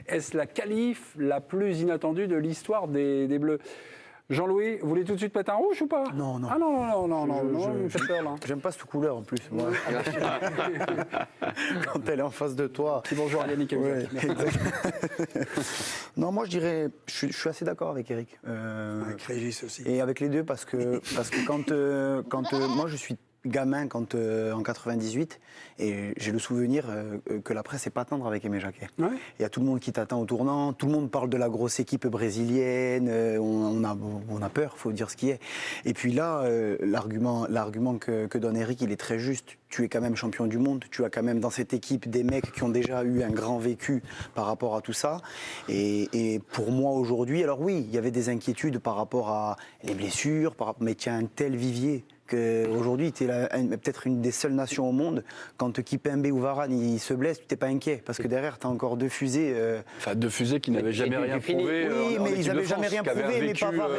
Est-ce la qualif la plus inattendue de l'histoire des Bleus? Jean-Louis, vous voulez tout de suite mettre un rouge ou pas? Non, non. Ah non, vous me faites peur là. J'aime pas cette couleur en plus, moi. Quand elle est en face de toi. Bonjour à Yannick. Ouais, non, moi je dirais, je suis assez d'accord avec Eric. Avec Régis aussi. Et avec les deux, parce que quand moi je suis gamin en 98 et j'ai le souvenir que la presse n'est pas tendre avec Aimé Jacquet. Ouais. Il y a tout le monde qui t'attend au tournant, tout le monde parle de la grosse équipe brésilienne, on a peur, il faut dire ce qui est. Et puis là, l'argument que donne Eric, il est très juste. Tu es quand même champion du monde, tu as quand même dans cette équipe des mecs qui ont déjà eu un grand vécu par rapport à tout ça. Et pour moi aujourd'hui, alors oui, il y avait des inquiétudes par rapport à les blessures, mais tu as un tel vivier qu'aujourd'hui, tu es peut-être une des seules nations au monde, quand Kipembe ou Varane il se blesse, tu n'es pas inquiet, parce que derrière, tu as encore deux fusées. Enfin, deux fusées qui n'avaient jamais rien prouvé. Oui, mais ils n'avaient jamais rien prouvé, mais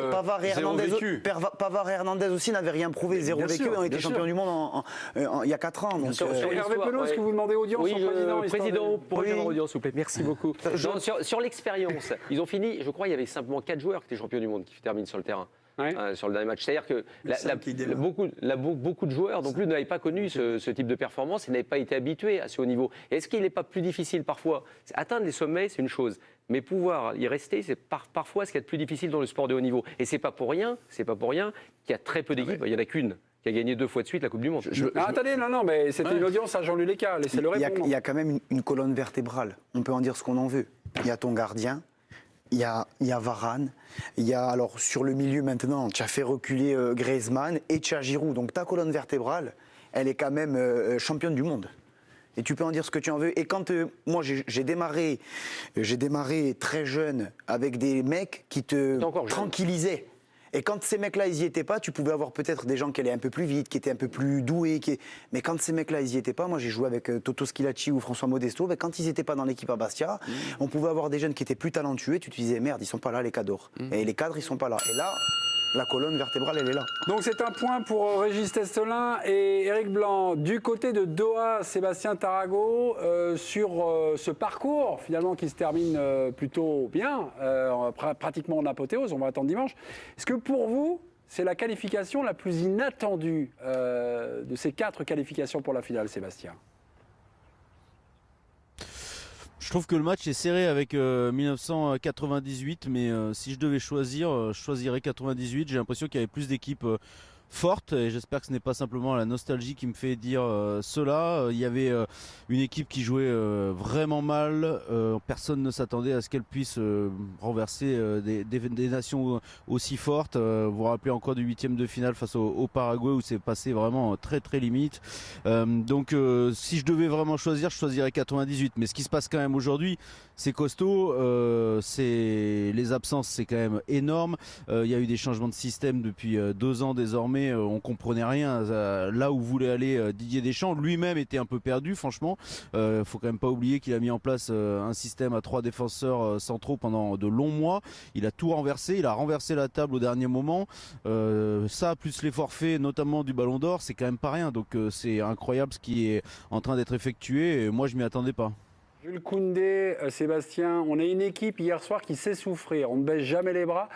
Pavard et Hernandez aussi n'avaient rien prouvé, zéro vécu, et ont été champions du monde il y a 4 ans. Donc, Hervé Pelot, est-ce que vous demandez audience au président, pourriez avoir audience, s'il vous plaît. Merci beaucoup. Sur l'expérience, ils ont fini, je crois, il y avait simplement 4 joueurs qui étaient champions du monde qui terminent sur le terrain. Ouais. Sur le dernier match. C'est-à-dire que beaucoup de joueurs donc lui n'avaient pas connu ce type de performance et n'avaient pas été habitués à ce haut niveau. Est-ce qu'il n'est pas plus difficile parfois? Atteindre les sommets, c'est une chose, mais pouvoir y rester, c'est parfois ce qu'il y a de plus difficile dans le sport de haut niveau. Et c'est pas pour rien qu'il y a très peu d'équipes, il n'y en a qu'une qui a gagné 2 fois de suite la Coupe du Monde. Attendez, non, mais c'était une audience à Jean-Louis Léca, laissez-le répondre. Il y a quand même une colonne vertébrale, on peut en dire ce qu'on en veut. Il y a ton gardien, il y a Varane, il y a alors sur le milieu maintenant, tu as fait reculer Griezmann et tu as Giroud. Donc ta colonne vertébrale, elle est quand même championne du monde. Et tu peux en dire ce que tu en veux. Et quand moi j'ai démarré très jeune avec des mecs qui te tranquillisaient. Et quand ces mecs-là, ils n'y étaient pas, tu pouvais avoir peut-être des gens qui allaient un peu plus vite, qui étaient un peu plus doués. Mais quand ces mecs-là, ils n'y étaient pas, moi j'ai joué avec Toto Schilacci ou François Modesto, ben, quand ils n'étaient pas dans l'équipe à Bastia, on pouvait avoir des jeunes qui étaient plus talentueux, et tu te disais, merde, ils sont pas là les cadors. Et les cadres, ils sont pas là. Et là, la colonne vertébrale, elle est là. Donc c'est un point pour Régis Testelin et Éric Blanc. Du côté de Doha, Sébastien Tarago, sur ce parcours finalement qui se termine plutôt bien, pratiquement en apothéose, on va attendre dimanche. Est-ce que pour vous, c'est la qualification la plus inattendue de ces 4 qualifications pour la finale, Sébastien? Je trouve que le match est serré avec 1998, mais si je devais choisir, je choisirais 98. J'ai l'impression qu'il y avait plus d'équipes forte et j'espère que ce n'est pas simplement la nostalgie qui me fait dire cela. Il y avait une équipe qui jouait vraiment mal, personne ne s'attendait à ce qu'elle puisse renverser des nations aussi fortes. Vous vous rappelez encore du 8e de finale face au Paraguay où c'est passé vraiment très très limite. Donc si je devais vraiment choisir, je choisirais 98, mais ce qui se passe quand même aujourd'hui, c'est costaud, les absences c'est quand même énorme. Il y a eu des changements de système depuis 2 ans désormais. On comprenait rien là où voulait aller Didier Deschamps. Lui-même était un peu perdu, franchement. Faut quand même pas oublier qu'il a mis en place un système à 3 défenseurs centraux pendant de longs mois. Il a tout renversé, il a renversé la table au dernier moment. Ça, plus les forfaits, notamment du Ballon d'Or, c'est quand même pas rien. Donc c'est incroyable ce qui est en train d'être effectué. Et moi, je m'y attendais pas. Jules Koundé, Sébastien, on est une équipe hier soir qui sait souffrir, on ne baisse jamais les bras,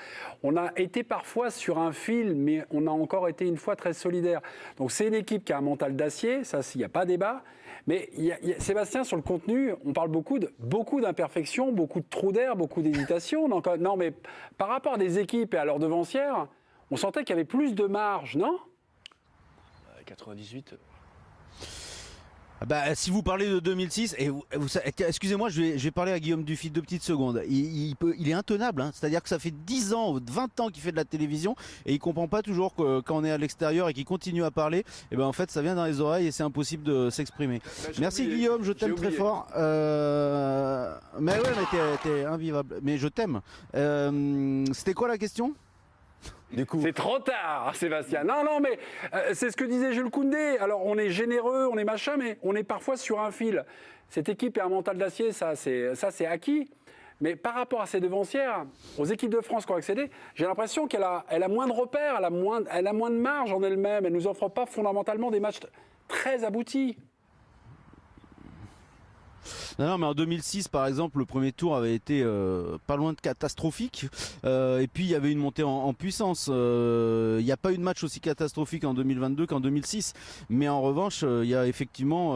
on a été parfois sur un fil, mais on a encore été une fois très solidaire. Donc c'est une équipe qui a un mental d'acier, ça il n'y a pas débat, mais Sébastien, sur le contenu, on parle beaucoup d'imperfections, beaucoup de trous d'air, beaucoup d'hésitation. Non, mais par rapport à des équipes et à leurs devancières, on sentait qu'il y avait plus de marge, non ? 98... Bah, si vous parlez de 2006, excusez-moi, je vais parler à Guillaume Dufy 2 petites secondes. Il est intenable, hein. C'est-à-dire que ça fait 10 ans, 20 ans qu'il fait de la télévision et il comprend pas toujours que quand on est à l'extérieur et qu'il continue à parler, et ben en fait ça vient dans les oreilles et c'est impossible de s'exprimer. Merci oublié. Guillaume, je t'aime très fort. Mais ouais, mais t'es invivable. Mais je t'aime. C'était quoi la question ? C'est trop tard, Sébastien. Non, mais c'est ce que disait Jules Koundé. Alors, on est généreux, on est machin, mais on est parfois sur un fil. Cette équipe est un mental d'acier, ça c'est acquis. Mais par rapport à ses devancières, aux équipes de France qui ont accédé, j'ai l'impression qu'elle a moins de repères, elle a moins de marge en elle-même. Elle ne nous offre pas fondamentalement des matchs très aboutis. Non, mais en 2006, par exemple, le premier tour avait été pas loin de catastrophique. Et puis, il y avait une montée en puissance. Il n'y a pas eu de match aussi catastrophique en 2022 qu'en 2006. Mais en revanche, il y a effectivement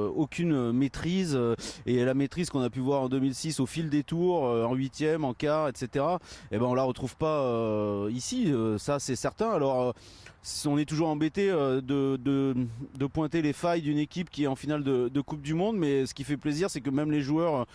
aucune maîtrise. Et la maîtrise qu'on a pu voir en 2006 au fil des tours, en huitième, en quart, etc., eh ben, on la retrouve pas ici. Ça, c'est certain. Alors, on est toujours embêté de pointer les failles d'une équipe qui est en finale de Coupe du Monde, mais ce qui fait plaisir, c'est que même les joueurs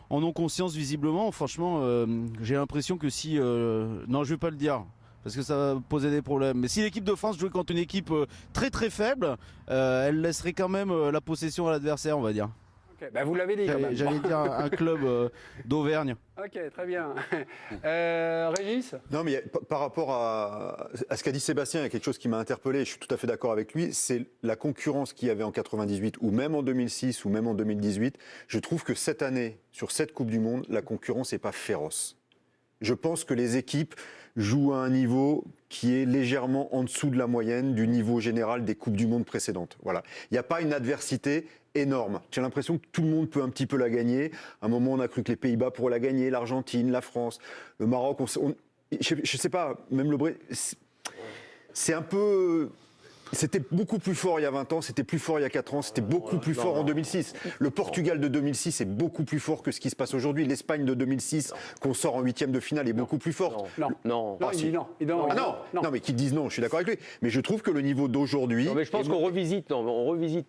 en ont conscience visiblement. Franchement, j'ai l'impression que si... non, je vais pas le dire, parce que ça va poser des problèmes. Mais si l'équipe de France jouait contre une équipe très très faible, elle laisserait quand même la possession à l'adversaire, on va dire. Okay. Bah, vous l'avez dit quand même. J'allais dire un club d'Auvergne. Ok, très bien. Régis? Non, mais par rapport à ce qu'a dit Sébastien, il y a quelque chose qui m'a interpellé, je suis tout à fait d'accord avec lui, c'est la concurrence qu'il y avait en 98, ou même en 2006, ou même en 2018. Je trouve que cette année, sur cette Coupe du Monde, la concurrence n'est pas féroce. Je pense que les équipes jouent à un niveau qui est légèrement en dessous de la moyenne du niveau général des Coupes du Monde précédentes. Voilà. Il n'y a pas une adversité énorme. J'ai l'impression que tout le monde peut un petit peu la gagner. À un moment, on a cru que les Pays-Bas pourraient la gagner, l'Argentine, la France, le Maroc. Je ne sais pas, même le Brésil. C'est un peu... C'était beaucoup plus fort il y a 20 ans, c'était plus fort il y a 4 ans, c'était beaucoup plus fort en 2006. Le Portugal de 2006 est beaucoup plus fort que ce qui se passe aujourd'hui. L'Espagne de 2006, qu'on sort en huitième de finale, est beaucoup plus forte. Non, il dit non. Non, mais qu'ils disent non, je suis d'accord avec lui. Mais je trouve que le niveau d'aujourd'hui... Non, mais je pense qu'on revisite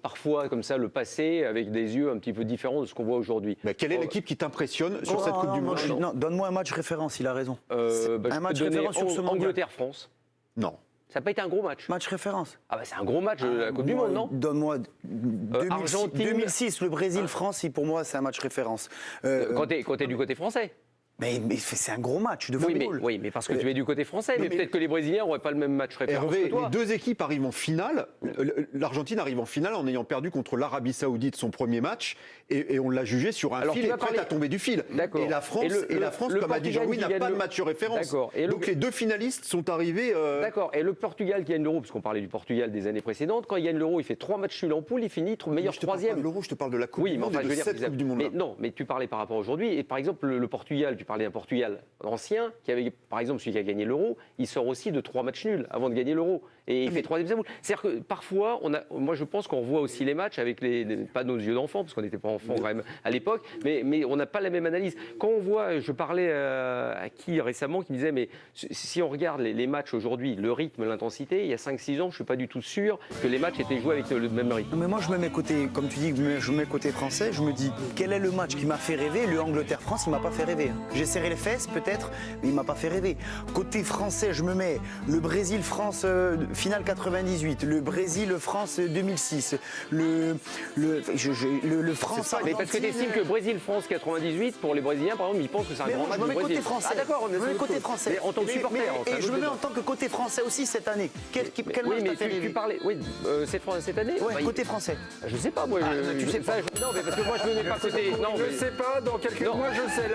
parfois comme ça le passé avec des yeux un petit peu différents de ce qu'on voit aujourd'hui. Quelle est l'équipe qui t'impressionne sur cette Coupe du Monde? Non, donne-moi un match référence, il a raison. Un match référence sur ce mondial. Angleterre-France. Non. Ça n'a pas été un gros match. Match référence. Ah bah c'est un gros match de la Coupe du Monde, non? Donne-moi Argentine. 2006, le Brésil-France, pour moi, c'est un match référence. Quand t'es du côté français. Mais c'est un gros match de football. Oui, mais parce que tu es du côté français. Mais peut-être que les Brésiliens n'auraient pas le même match référence Hervé, que toi. les deux équipes arrivent en finale. L'Argentine arrive en finale en ayant perdu contre l'Arabie Saoudite son premier match. Et on l'a jugé sur un fil et prêt à tomber du fil. D'accord. Et la France, comme a dit Jean-Louis, n'a pas de match référence. Donc les deux finalistes sont arrivés... D'accord. Et le Portugal qui gagne l'Euro, parce qu'on parlait du Portugal des années précédentes, quand il gagne l'Euro, il fait 3 matchs nuls en poule, il finit meilleur troisième. L'Euro, je te parle de la Coupe du Monde et de cette Coupe du Monde. Non, mais tu parlais par rapport à aujourd'hui. Et par exemple, le Portugal, tu parlais d'un Portugal ancien, qui avait, par exemple, celui qui a gagné l'Euro, il sort aussi de 3 matchs nuls avant de gagner l'Euro. Et il fait troisième boule. C'est-à-dire que parfois, moi je pense qu'on revoit aussi les matchs avec pas nos yeux d'enfant, parce qu'on n'était pas enfants quand même à l'époque, mais on n'a pas la même analyse. Quand on voit, je parlais à qui récemment, qui me disait, mais si on regarde les matchs aujourd'hui, le rythme, l'intensité, il y a 5-6 ans, je ne suis pas du tout sûr que les matchs étaient joués avec le même rythme. Mais moi je me mets côté, comme tu dis, je me mets côté français, je me dis, quel est le match qui m'a fait rêver? Le Angleterre-France, il m'a pas fait rêver. J'ai serré les fesses peut-être, mais il m'a pas fait rêver. Côté français, je me mets le Brésil-France finale 98, le Brésil-France 2006, le France. Mais parce que tu estimes que Brésil-France 98, pour les Brésiliens, par exemple, ils pensent que c'est un grand match du Brésil. Ah d'accord, je me mets côté français. Mais en tant que supporter. Et je me mets en tant que côté français aussi cette année. Quel match t'a fait rêver? Tu parlais, cette année. Ouais, côté français. Je sais pas, moi. Tu sais pas. Non, mais parce que moi, je me mets pas côté. Je ne sais pas, dans quelques mois, je sais.